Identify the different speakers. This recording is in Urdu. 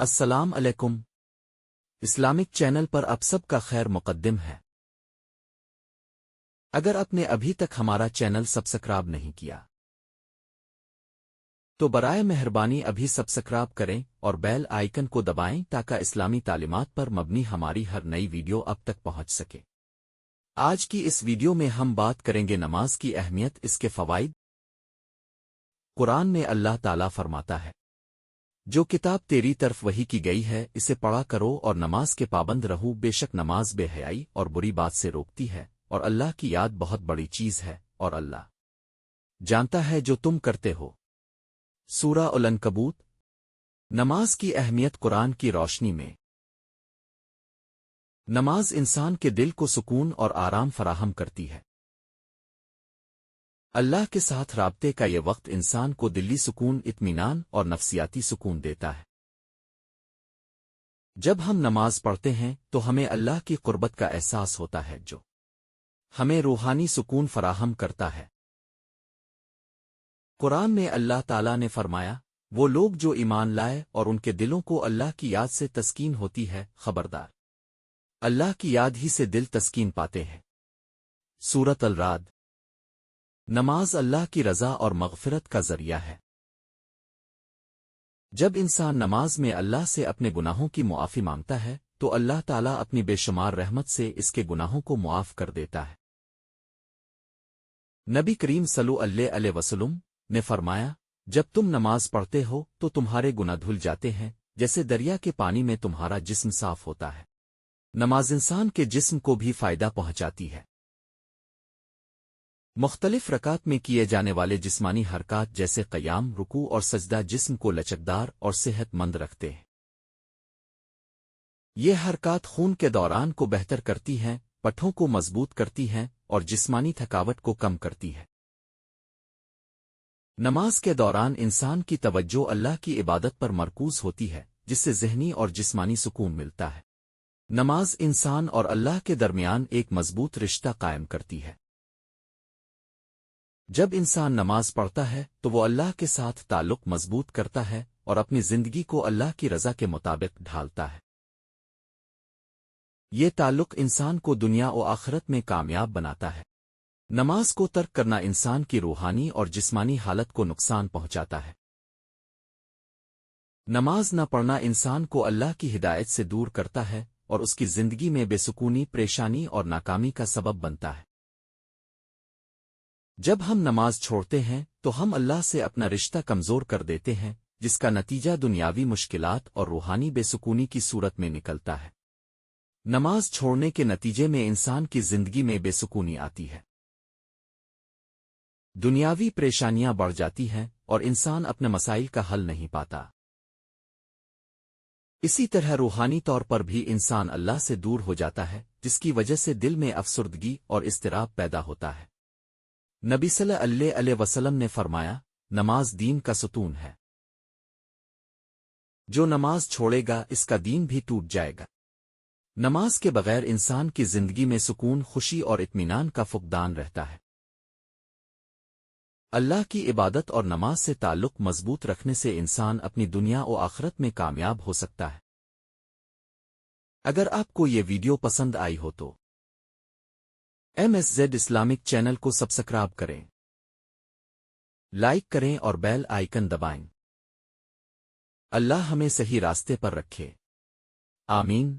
Speaker 1: السلام علیکم اسلامک چینل پر آپ سب کا خیر مقدم ہے۔ اگر آپ نے ابھی تک ہمارا چینل سبسکرائب نہیں کیا تو برائے مہربانی ابھی سبسکرائب کریں اور بیل آئیکن کو دبائیں تاکہ اسلامی تعلیمات پر مبنی ہماری ہر نئی ویڈیو اب تک پہنچ سکے۔ آج کی اس ویڈیو میں ہم بات کریں گے نماز کی اہمیت، اس کے فوائد۔ قرآن میں اللہ تعالیٰ فرماتا ہے، جو کتاب تیری طرف وحی کی گئی ہے اسے پڑھا کرو اور نماز کے پابند رہو، بے شک نماز بے حیائی اور بری بات سے روکتی ہے اور اللہ کی یاد بہت بڑی چیز ہے اور اللہ جانتا ہے جو تم کرتے ہو۔ سورہ العنکبوت۔ نماز کی اہمیت قرآن کی روشنی میں۔ نماز انسان کے دل کو سکون اور آرام فراہم کرتی ہے۔ اللہ کے ساتھ رابطے کا یہ وقت انسان کو دلی سکون، اطمینان اور نفسیاتی سکون دیتا ہے۔ جب ہم نماز پڑھتے ہیں تو ہمیں اللہ کی قربت کا احساس ہوتا ہے جو ہمیں روحانی سکون فراہم کرتا ہے۔ قرآن میں اللہ تعالیٰ نے فرمایا، وہ لوگ جو ایمان لائے اور ان کے دلوں کو اللہ کی یاد سے تسکین ہوتی ہے، خبردار اللہ کی یاد ہی سے دل تسکین پاتے ہیں۔ سورۃ الرعد۔ نماز اللہ کی رضا اور مغفرت کا ذریعہ ہے۔ جب انسان نماز میں اللہ سے اپنے گناہوں کی معافی مانگتا ہے تو اللہ تعالیٰ اپنی بے شمار رحمت سے اس کے گناہوں کو معاف کر دیتا ہے۔ نبی کریم صلی اللہ علیہ وسلم نے فرمایا، جب تم نماز پڑھتے ہو تو تمہارے گناہ دھل جاتے ہیں جیسے دریا کے پانی میں تمہارا جسم صاف ہوتا ہے۔ نماز انسان کے جسم کو بھی فائدہ پہنچاتی ہے۔ مختلف رکعت میں کیے جانے والے جسمانی حرکات جیسے قیام، رکوع اور سجدہ جسم کو لچکدار اور صحت مند رکھتے ہیں۔ یہ حرکات خون کے دوران کو بہتر کرتی ہیں، پٹھوں کو مضبوط کرتی ہیں اور جسمانی تھکاوٹ کو کم کرتی ہے۔ نماز کے دوران انسان کی توجہ اللہ کی عبادت پر مرکوز ہوتی ہے، جس سے ذہنی اور جسمانی سکون ملتا ہے۔ نماز انسان اور اللہ کے درمیان ایک مضبوط رشتہ قائم کرتی ہے۔ جب انسان نماز پڑھتا ہے تو وہ اللہ کے ساتھ تعلق مضبوط کرتا ہے اور اپنی زندگی کو اللہ کی رضا کے مطابق ڈھالتا ہے۔ یہ تعلق انسان کو دنیا و آخرت میں کامیاب بناتا ہے۔ نماز کو ترک کرنا انسان کی روحانی اور جسمانی حالت کو نقصان پہنچاتا ہے۔ نماز نہ پڑھنا انسان کو اللہ کی ہدایت سے دور کرتا ہے اور اس کی زندگی میں بے سکونی، پریشانی اور ناکامی کا سبب بنتا ہے۔ جب ہم نماز چھوڑتے ہیں تو ہم اللہ سے اپنا رشتہ کمزور کر دیتے ہیں، جس کا نتیجہ دنیاوی مشکلات اور روحانی بے سکونی کی صورت میں نکلتا ہے۔ نماز چھوڑنے کے نتیجے میں انسان کی زندگی میں بے سکونی آتی ہے، دنیاوی پریشانیاں بڑھ جاتی ہیں اور انسان اپنے مسائل کا حل نہیں پاتا۔ اسی طرح روحانی طور پر بھی انسان اللہ سے دور ہو جاتا ہے، جس کی وجہ سے دل میں افسردگی اور اضطراب پیدا ہوتا ہے۔ نبی صلی اللہ علیہ وسلم نے فرمایا، نماز دین کا ستون ہے۔ جو نماز چھوڑے گا اس کا دین بھی ٹوٹ جائے گا۔ نماز کے بغیر انسان کی زندگی میں سکون، خوشی اور اطمینان کا فقدان رہتا ہے۔ اللہ کی عبادت اور نماز سے تعلق مضبوط رکھنے سے انسان اپنی دنیا و آخرت میں کامیاب ہو سکتا ہے۔ اگر آپ کو یہ ویڈیو پسند آئی ہو تو MSZ اسلامک چینل کو سبسکرائب کریں، لائک کریں اور بیل آئیکن دبائیں۔ اللہ ہمیں صحیح راستے پر رکھے، آمین۔